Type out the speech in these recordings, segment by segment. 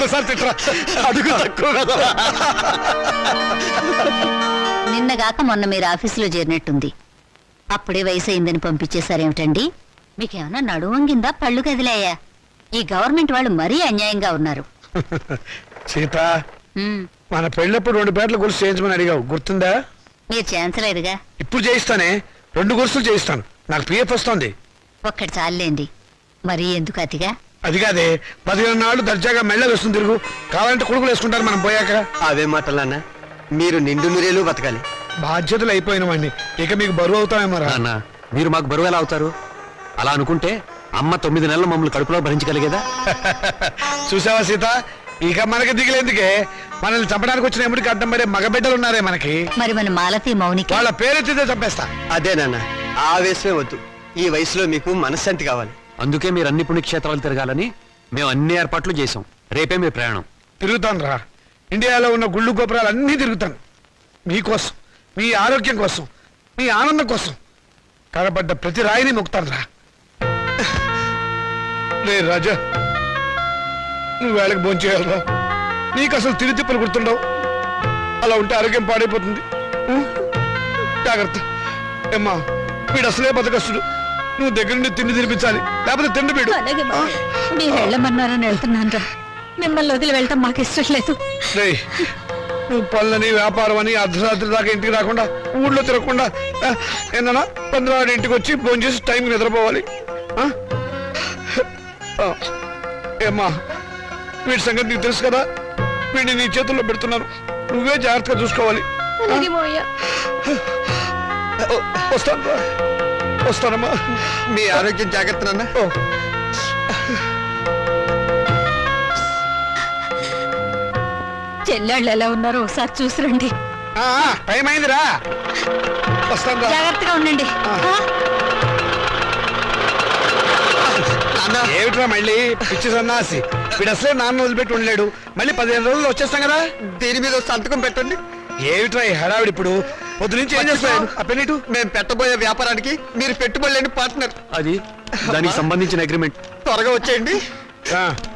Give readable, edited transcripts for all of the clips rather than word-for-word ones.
ఇంకోసారి తిట్టరా, అడుగు తక్కువ కదా. నిన్నగాక మొన్న మీరు ఆఫీసులో చేరినట్టుంది. అప్పుడే వయసు అయిందని పంపించేశారేమిటండి? మీకేమన్నా నడువంగిందా, పళ్ళు కదిలాయా? ఈ గవర్నమెంట్ వాళ్ళు మరీ అన్యాయంగా ఉన్నారు. సీత, మన పెళ్ళప్పుడు 2 పేటల గుర్తు చేయించమని అడిగావు, గుర్తుందా? మీరు చేయించలేదుగా. ఇప్పుడు చేయిస్తానే, 2 గుర్తులు చేయిస్తాను. నాకు పిఎఫ్ వస్తుంది. ఒక్కటి చాలండి, మరీ ఎందుకు అతిగా? అది కాదే, 15 నాళ్ళు దర్జాగా మెళ్ళ వేస్తుంది తిరుగు. కావాలంటే కొడుకులు వేసుకుంటారు మనం పోయాక. అవే మాటలన్నా, మీరు నిండు నూరేలు బతకాలి. బాధ్యతలు అయిపోయిన వాడిని, ఇక మీకు బరువు అవుతామేమో రా. అన్న, మీరు మాకు బరువు ఎలా అవుతారు? అలా అనుకుంటే అమ్మ 9 నెలలు మమ్మల్ని కడుపులో భరించగలిగేదా? చూసావా సీత, ఇక మనకి దిగులేందుకే. మనల్ని చంపడానికి వచ్చిన ఎముడికి అడ్డం పడే మగబిడ్డలు ఉన్నారే మనకి. మరి మన మాలతి మౌనిక వాళ్ళ పేరెత్తితే చంపేస్తా. అదే నాన్న, ఆవేశమే వద్దు. ఈ వయసులో మీకు మనశ్శాంతి కావాలి. అందుకే మీరు అన్ని పుణ్యక్షేత్రాలు తిరగాలని మేము అన్ని ఏర్పాట్లు చేసాం. రేపే మీ ప్రయాణం. తిరుగుతాను రా, ఇండియాలో ఉన్న గుళ్ళు గోపురాలు అన్నీ తిరుగుతాను. మీకోసం, మీ ఆరోగ్యం కోసం, మీ ఆనందం కోసం కనబడ్డ ప్రతి రాయిని మొక్కుతాను రా. రే రాజా, నువ్వు వేళకి భోంచేయాలరా. నీకు అసలు తిరిగి తిప్పలు గుర్తుండవు. అలా ఉంటే ఆరోగ్యం పాడైపోతుంది. జాగ్రత్త. ఏమ్మా, వీడు అసలే బతకస్తుడు. నువ్వు దగ్గర నుండి తిండి తినిపించాలి, లేకపోతే తిండి వీడు. మీరు వెళ్ళమన్నారని వెళ్తున్నాను. మిమ్మల్ని వదిలి వెళ్ళటం మాకు ఇష్టం లేదు. నువ్వు పనులని, వ్యాపారం అని అర్ధరాత్రి దాకా ఇంటికి రాకుండా, ఊళ్ళో తిరగకుండా ఏమన్నా 15 ఇంటికి వచ్చి ఫోన్ చేసి టైంకి నిద్రపోవాలి. ఏమ్మా, వీడి సంగతి నీకు తెలుసు కదా. వీడిని నీ చేతుల్లో పెడుతున్నాను, నువ్వే జాగ్రత్తగా చూసుకోవాలి. వస్తాను, వస్తానమ్మా. మీ ఆరోగ్యం జాగ్రత్త నాన్న. చెల్లెళ్ళు ఎలా ఉన్నారో ఒకసారి చూసిరండి. టైం అయిందిరా, వస్తాను. జాగ్రత్తగా ఉండండి. ఏమిట్రా మళ్ళీ పిచ్చి సన్నాసి? వీడు అసలే నాన్న వదిలిపెట్టి ఉండలేడు. మళ్ళీ 15 రోజులు వచ్చేస్తాం కదా. దీని మీద సంతకం పెట్టండి. ఏమిట్రా ఈ హడావిడి? ఇప్పుడు పొద్దు నుంచి ఏం చేస్తాను? ఆ పెన్నిటు. మేము పెట్టబోయే వ్యాపారానికి మీరు పెట్టుబడి లేని పార్ట్నర్. అది దానికి సంబంధించిన అగ్రిమెంట్. త్వరగా వచ్చేయండి.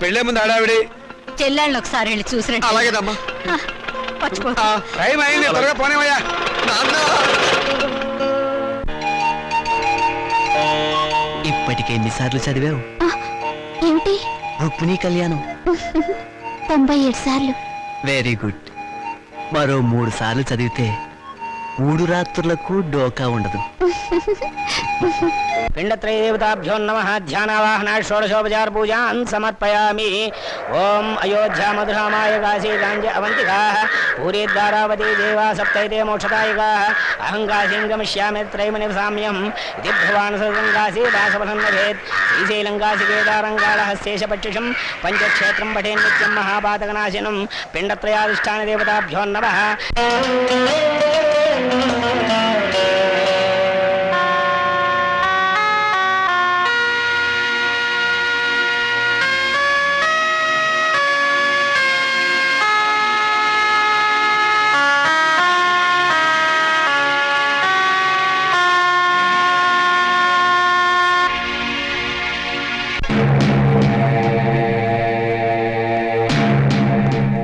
పెళ్ళే ముందు హడావిడి. చెల్లెళ్ళని ఒకసారి వెళ్ళి చూసిరండి. అలాగేనమ్మా. టైం అయింది, త్వరగా పోనేవయ్యా. ఇప్పటికే ఎన్నిసార్లు చదివావు? ఏమిటి? రుక్మిణీ కళ్యాణం 97 సార్లు. Very good. మరో 3 సార్లు చదివితే 3 రాత్రులకు డోకా ఉండదు. పిండత్రయదేవతాభ్యో నమః. ధ్యానవాహన షోడశోపచార పూజాన్ సమర్పయామి. ఓం అయోధ్యా మధురామాయ కాశీ కాంజ అవంతికాః పూరీద్వారావతి దేవా సప్తైతే మోక్షదాయికాః. అహం కాశీం గమిష్యామి త్రైమనివసామ్యం ఇది భగవాన్ సర్వం కాశీ దాసఫలం లభేత్. శ్రీశైలం కాశీ కేదారంగాళహస్తేశపక్షిషం పంచక్షేత్రం పఠేన్ నిత్యం మహాపాతకనాశనం. పిండత్రయాధిష్టాన దేవతాభ్యో నమః.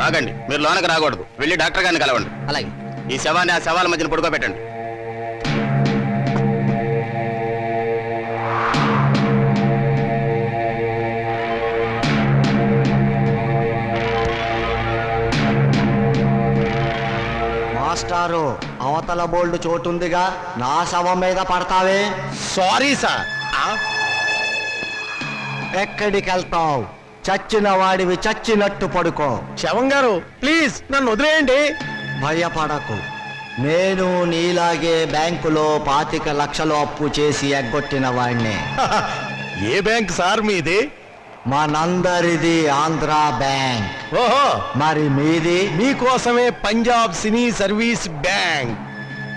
ఆగండి, మీరు లోనకి రాకూడదు. వెళ్ళి డాక్టర్ గారిని కలవండి. అలాగే. ఈ శవాన్ని ఆ శవాల మధ్యన పడుకోబెట్టండి. మాస్టారు, అవతల బోల్డ్ చోటుందిగా, నా శవం మీద పడతావే. Sorry sir. ఎక్కడికి వెళ్తావు? చచ్చిన వాడివి చచ్చినట్టు పడుకో. శవం గారు, ప్లీజ్ నన్ను వదిలేయండి. భయపడకు, నేను నీలాగే బ్యాంకులో 25 లక్షలు అప్పు చేసి ఎగ్గొట్టిన వాడిని. ఏ బ్యాంక్ సార్ మీది? మనందరిది ఆంధ్ర బ్యాంక్. ఓహో, మరి మీది? మీకోసమే పంజాబ్ సినీ సర్వీస్ బ్యాంక్.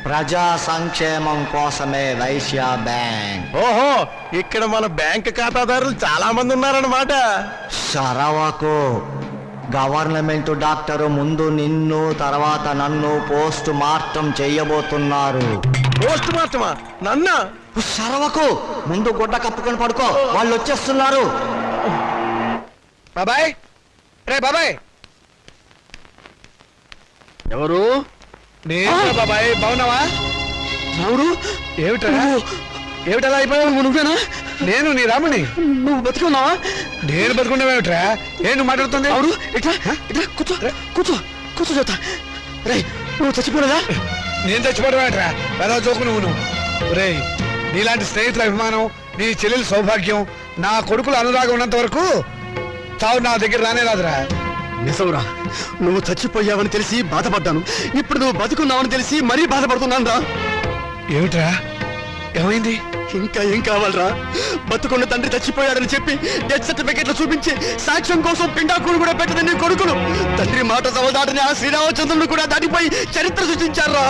ప్రజా సంక్షేమం కోసమే వైశ్య బ్యాంక్. ఓహో, ఇక్కడ మన బ్యాంక్ ఖాతాదారులు చాలా మంది ఉన్నారన్నమాట. సరవకు. గవర్నమెంట్ డాక్టరు ముందు నిన్ను, తర్వాత నన్ను పోస్ట్ మార్టం చెయ్యబోతున్నారు. పోస్ట్ మార్టమా? నన్న? సరవకు, ముందు గుడ్డ కప్పుకొని పడుకో, వాళ్ళు వచ్చేస్తున్నారు. బాబాయ్, రే బాబాయ్. ఎవరు నేను బాబాయ్, బాగున్నావా? రాముడు? ఏమిటా ఏమిటలా అయిపోయావు? నువ్వేనా? నేను నీ రాముని. నువ్వు బతికున్నావా? నేను బతుకున్నావేమిట్రా? నువ్వు మాట్లాడుతుంది? అవును, ఇట్లా ఇట్లా కూర్చో కూర్చో కూర్చో చెప్తా. రే, నువ్వు చచ్చిపోలేదా? నేను చచ్చిపోవడమేట్రా? పెద్ద జోకు నువ్వు. రే, నీలాంటి స్నేహితుల అభిమానం, నీ చెల్లెల సౌభాగ్యం, నా కొడుకుల అనురాగం ఉన్నంత వరకు చావు నా దగ్గర రానే రాదురా. నిజంరా, నువ్వు చచ్చిపోయావని తెలిసి బాధపడ్డాను. ఇప్పుడు నువ్వు బతుకున్నావని తెలిసి మరీ బాధపడుతున్నాను రా. ఏమిట్రా, ఏమైంది? ఇంకా ఏం కావాలరా? బతుకున్న తండ్రి చచ్చిపోయాడని చెప్పి డెత్ సర్టిఫికెట్లు చూపించి సాక్ష్యం కోసం పిండాకుడు కూడా పెట్టదని నీ కొడుకులు తండ్రి మాట సవదాటని ఆ శ్రీరామచంద్రుడు కూడా దాటిపోయి చరిత్ర సృష్టించారా.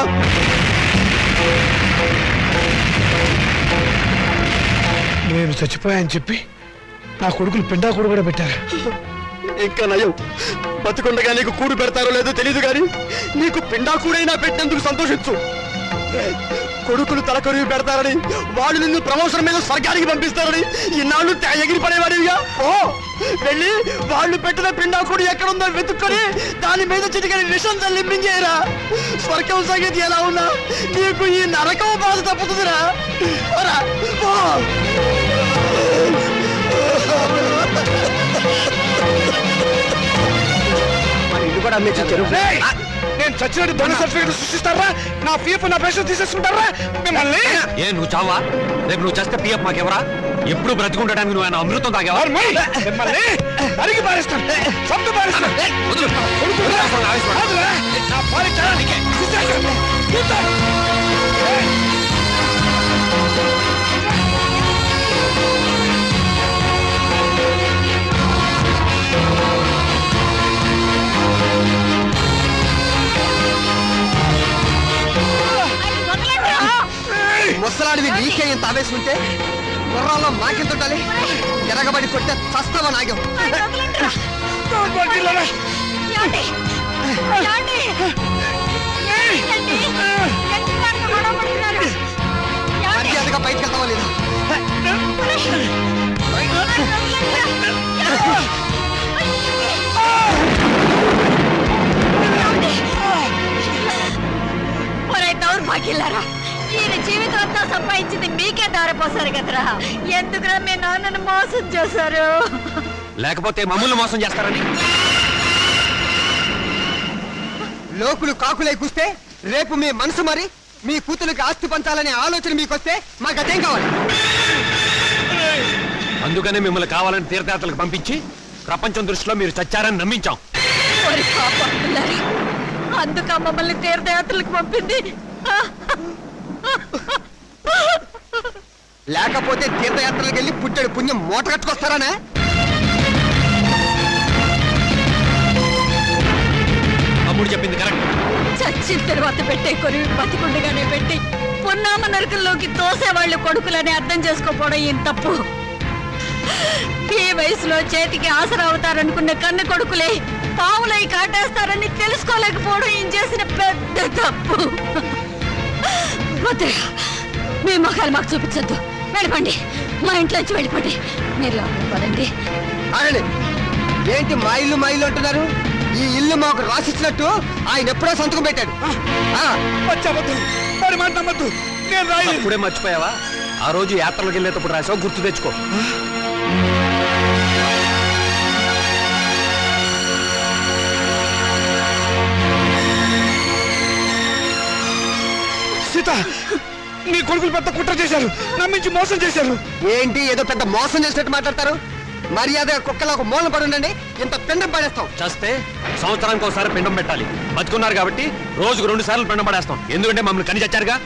నేను చచ్చిపోయాని చెప్పి నా కొడుకులు పిండాకుడు కూడా పెట్టారు. ఇంకా నయం, బతుకుండగా నీకు కూడు పెడతారో లేదో తెలియదు కానీ నీకు పిండాకుడైనా పెట్టినందుకు సంతోషించు. కొడుకులు తలకొరివి పెడతారని, వాళ్ళు నిన్ను ప్రమోషన్ మీద స్వర్గానికి పంపిస్తారని ఇన్నాళ్ళు ఎగిరి పడేవాడివిగా. ఓ వెళ్ళి వాళ్ళు పెట్టిన పిండాకుడు ఎక్కడుందో వెతుక్కొని దాని మీద చిటికని విషం తల్లింపించేయరా. స్వర్గం సంగతి ఎలా ఉన్నా నీకు ఈ నరకం బాధ తప్పుతుందిరా. ఇల్లు కూడా అమ్మేసి రేయ్, నేను చచ్చినట్టు దొంగ సర్టిఫికెట్ సృష్టిస్తారా? నా పీఎఫ్ నా పెన్షన్ తీసేసుకుంటారా మిమ్మల్ని? ఏ నువ్వు చావా? రేపు నువ్వు చేస్తే పిఎఫ్ మాకెవరా? ఎప్పుడు బ్రతికుండడానికి నువ్వు ఆయన అమృతం తాగావా? మిమ్మల్ని అడిగి పారేస్తాను, చంపి పారేస్తాను. నా భార్య చాలానికే తీసేస్తాను. ముసలాడివి నీకే ఇంత ఆవేశం గుర్రాల్లో మాకెంత ఉండాలి? ఎరగబడి కొట్టే చస్తావా నాగం. మర్యాదగా బయటకు వెళ్తావా లేదా? దౌర్భాగ్యులారా, ఈయన జీవితం అంతా సంపాదించింది మీకే దారిపోసారు కదరా. ఎందుకురా మీ నాన్నను మోసం చేశారు? లేకపోతే మమ్మల్ని మోసం చేస్తారని. లోకులు కాకులై కూస్తే రేపు మీ మనసు మరి మీ కూతురికి ఆస్తి పంచాలనే ఆలోచన మీకొస్తే మాకు అదేం కావాలి? అందుకనే మిమ్మల్ని కావాలని తీర్థయాత్రలకు పంపించి ప్రపంచం దృష్టిలో మీరు చచ్చారని నమ్మించాం. అందుక మమ్మల్ని తీర్థయాత్రలకు పంపింది. లేకపోతే తీర్థయాత్రలకు వెళ్ళి పుట్టెడు పుణ్యం మూట కట్టుకొస్తారానే? తమ్ముడు చెప్పింది కరెక్ట్. చచ్చిన తర్వాత పెట్టే కొరివి బతికుండగానే పెట్టి పున్నామ నరకంలోకి తోసేవాళ్ళు కొడుకులని అర్థం చేసుకోపోవడం ఏం తప్పు. ఈ వయసులో చేతికి ఆసరా అవుతారనుకున్న కన్న కొడుకులే పావులై కాటేస్తారని తెలుసుకోలేకపోవడం ఏం చేసిన పెద్ద తప్పు. మీ మొఖాలు మాకు చూపించద్దు. వెళ్ళిపోండి, మా ఇంట్లోంచి వెళ్ళిపోండి. మీరు లోపలికి పదండి. అనండి, ఏంటి మా ఇల్లు అంటున్నారు? ఈ ఇల్లు మాకు రాసిచ్చినట్టు ఆయన ఎప్పుడో సంతకం పెట్టాడు. మరి మాట నమ్మద్దు. నేను రాయలేదు. ఇప్పుడే మర్చిపోయావా? ఆ రోజు యాత్రలకు వెళ్ళేటప్పుడు రాసావు, గుర్తు తెచ్చుకో. సీత, నీ కొడుకులు పెద్ద కుట్ర చేశారు, నమ్మించి మోసం చేశారు. ఏంటి ఏదో పెద్ద మోసం చేసినట్టు మాట్లాడతారు? మర్యాద కుక్కలా ఒక మూలన పడి ఉండండి. ఇంత పిండం పడేస్తాం. చేస్తే సంవత్సరానికి ఒకసారి పిండం పెట్టాలి. బతుకున్నారు కాబట్టి రోజుకు 2 సార్లు పిండం పడేస్తాం. ఎందుకంటే మమ్మల్ని కని చచ్చారుగా.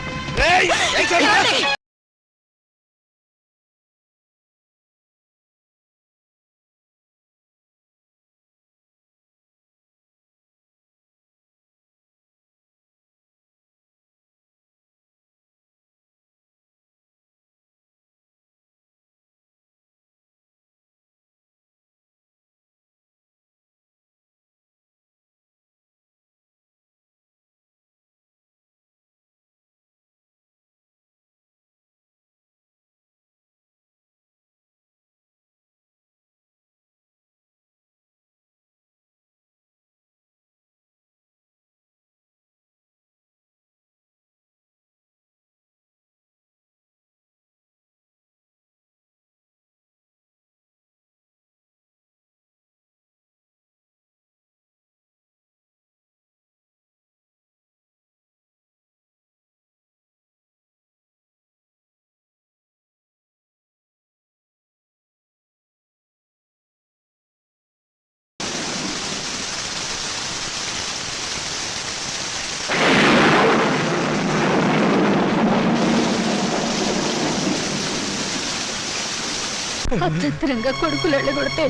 అత్యంతరంగా కొడుకులు వెళ్ళగొడితే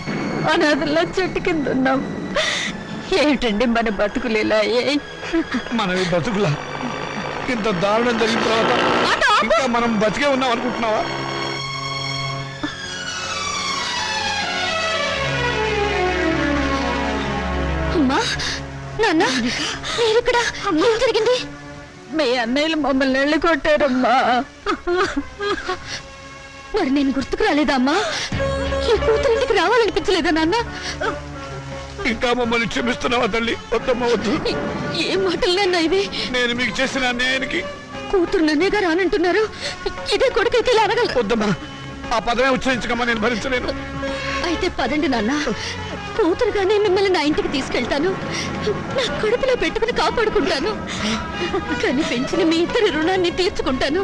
అనాథల్లా చెట్టు కింద ఉన్నాం. ఏమిటండి మన బతుకులు ఇలా అయ్యాయి? మనవి బతుకులా? ఇంత దారుణం జరిగిన తర్వాత ఇంకా మనం బతికే ఉన్నాం అనుకుంటున్నావా? అమ్మా, నాన్న, మీరిక్కడ ఏం జరిగింది? మీ అన్నయ్యలు మమ్మల్ని వెళ్ళగొట్టారమ్మా. మరి నేను గుర్తుకు రాలేదమ్మా? ఈ కూతురు ఇంటికి రావాలనిపించలేదా నాన్న? ఇంకా మమ్మల్ని క్షమిస్తున్నావా తల్లి? వద్దమ్మా, వద్దు. ఏ మాటలన్నా ఇవి? నేను మీకు చేసిన అన్యాయానికి కూతురు నన్నేగా రానంటున్నారు. ఇదే కొడుకైతే ఇలా అనగల. వద్దమ్మా, ఆ పదమే ఉచ్చరించకమ్మా, నేను భరించలేను. అయితే పదండి నాన్న, కూతురుగానే మిమ్మల్ని నా ఇంటికి తీసుకెళ్తాను. నా కడుపులో పెట్టుకుని కాపాడుకుంటాను. కానీ పెంచిన మీ ఇద్దరి రుణాన్ని తీర్చుకుంటాను.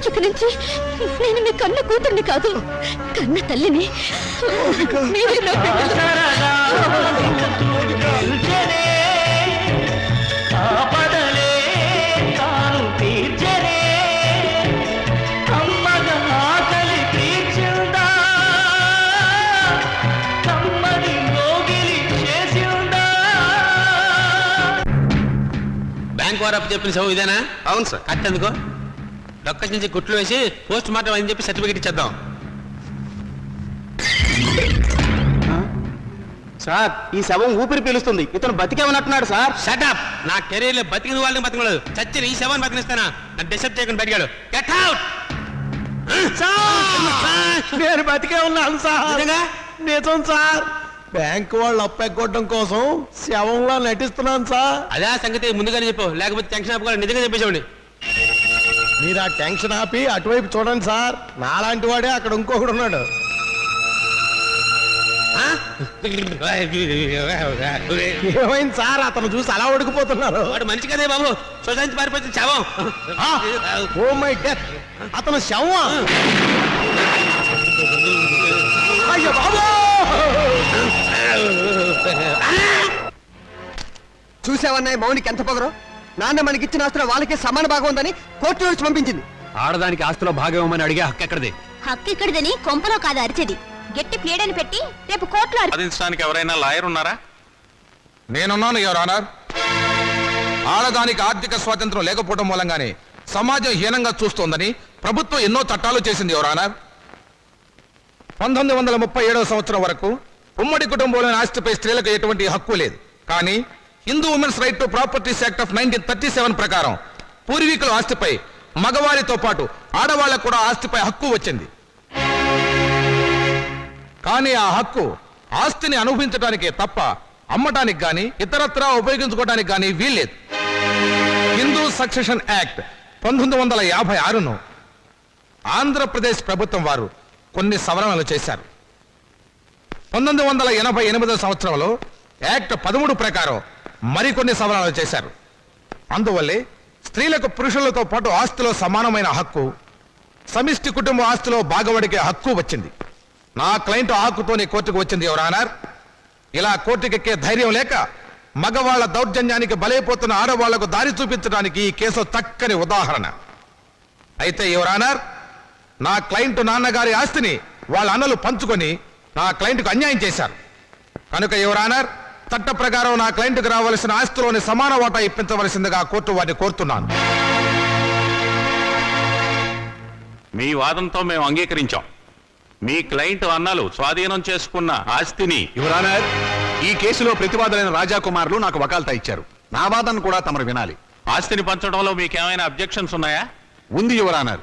ఇక నుంచి నేను మీ కన్న కూతుర్ని కాదు, కన్న తల్లిని. మీరే నా బిడ్డలు. బ్యాంక్ వారు అప్పు చెప్పిన సభ ఇదేనా? అవును సార్. కట్టెందుకో డొక్కసి నుంచి గుట్లు వేసి పోస్ట్ మార్టం అని చెప్పి సర్టిఫికెట్ ఇచ్చేద్దాం. సార్, ఈ శవం ఊపిరి పీలుస్తుంది. ఇతను బతికేమన్నట్టున్నాడు సార్. షటప్! నా కెరీర్ లో బతికిన వాళ్ళని బతకలేదు, చచ్చిన ఈ శవాన్ని బతికిస్తానా? నన్ను డిస్టర్బ్ చేయకుండా బతికాడు. Get out! నేను బతికే ఉన్నాను సార్. నిజం సార్. బ్యాంకు వాళ్ళు అప్పెక్కొట్టడం కోసం శవంలా నటిస్తున్నాను సార్. అదే ఆ సంగతి ముందుగానే చెప్పు, లేకపోతే టెన్షన్ ఆపుకోవాలి. నిజంగా చెప్పేసాండి. మీరు ఆ టెన్షన్ ఆపి అటువైపు చూడండి సార్. నాలాంటి వాడే అక్కడ ఇంకొకడు ఉన్నాడు. ఏమైంది సార్? అతను చూసి అలా ఉడికిపోతున్నారు. వాడు మనిషి కదే బాబు, సొసైటీ పారిపోతుంది శవం. Oh my death! అతను శవం. అయ్యో బాబు! చూసావన్నాయి మౌనికి ఎంత పొగరు. నాన్న మనకిచ్చిన ఆస్తులు వాళ్ళకే సమాన భాగం ఉందని కోర్టు నుంచి పంపించింది. ఆడదానికి ఆస్తిలో భాగం ఇవ్వమని అడిగే హక్కు ఎక్కడిది? హక్కు ఇక్కడిదని కొంపలో కాదు అరిచేది. గట్టి ప్లేడని పెట్టి రేపు కోర్టులో వాదించడానికి ఎవరైనా లాయర్ ఉన్నారా? నేనున్నాను యువర్ ఆనర్. ఆడదానికి ఆర్థిక స్వాతంత్రం లేకపోవడం మూలంగానే సమాజం హీనంగా చూస్తోందని ప్రభుత్వం ఎన్నో చట్టాలు చేసింది యువర్ ఆనర్. 1937 సంవత్సరం వరకు ఉమ్మడి కుటుంబంలోని ఆస్తిపై స్త్రీలకు ఎటువంటి హక్కు లేదు. కానీ Hindu women's right to properties act of 1937 ప్రకారం పూర్వీకుల ఆస్తిపై మగవారితో పాటు ఆడవాళ్లకు కూడా ఆస్తిపై హక్కు వచ్చింది. కానీ ఆ హక్కు ఆస్తిని అనుభవించడానికే తప్ప అమ్మటానికి గాని ఇతరత్రా ఉపయోగించుకోవడానికి గాని వీల్లేదు. హిందూ సక్సెషన్ యాక్ట్ 1956ను ఆంధ్రప్రదేశ్ ప్రభుత్వం వారు కొన్ని సవరణలు చేశారు. 1988 సంవత్సరంలో యాక్ట్ 13 ప్రకారం మరికొన్ని సవరణలు చేశారు. అందువల్లే స్త్రీలకు పురుషులతో పాటు ఆస్తిలో సమానమైన హక్కు, సమిష్టి కుటుంబ ఆస్తిలో భాగవడికే హక్కు వచ్చింది. నా క్లయింట్ హక్కుతోనే కోర్టుకు వచ్చింది యువర్ ఆనర్. ఇలా కోర్టుకెక్కే ధైర్యం లేక మగవాళ్ల దౌర్జన్యానికి బలైపోతున్న ఆడవాళ్లకు దారి చూపించడానికి ఈ కేసు చక్కని ఉదాహరణ. అయితే యువర్ ఆనర్, నా క్లయింట్ నాన్నగారి ఆస్తిని వాళ్ళ అన్నలు పంచుకొని నా క్లయింట్కు అన్యాయం చేశారు. కనుక యువర్ ఆనర్, చట్ట ప్రకారం నా క్లయింట్కు రావాల్సిన ఆస్తిలోని సమాన వాటా ఇప్పించవలసిందిగా కోర్టు వారిని కోరుతున్నాను. మీ వాదంతో మేము అంగీకరించాం. మీ క్లయింట్ అన్నలు స్వాధీనం చేసుకున్న ఆస్తిని యువర్ ఆనర్, ఈ కేసులో ప్రతివాదులైన రాజాకుమారులు నాకు వకాల్తా ఇచ్చారు. నా వాదన కూడా తమరు వినాలి. ఆస్తిని పంచడంలో మీకేమైనా అబ్జెక్షన్స్ ఉన్నాయా? ఉంది యువర్ ఆనర్.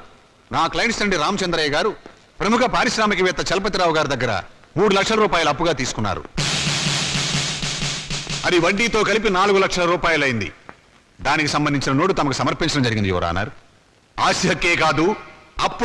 నా క్లయింట్స్ తండ్రి రామచంద్రయ్య గారు ప్రముఖ పారిశ్రామికవేత్త చలపతిరావు గారి దగ్గర 3 లక్షల రూపాయలు అప్పుగా తీసుకున్నారు. అది వడ్డీతో కలిపి 4 లక్షల రూపాయలైంది. దానికి సంబంధించిన నోటు తమకు సమర్పించడం జరిగింది యువర్ ఆనర్. ఆస్తి హక్కే కాదు, అప్పు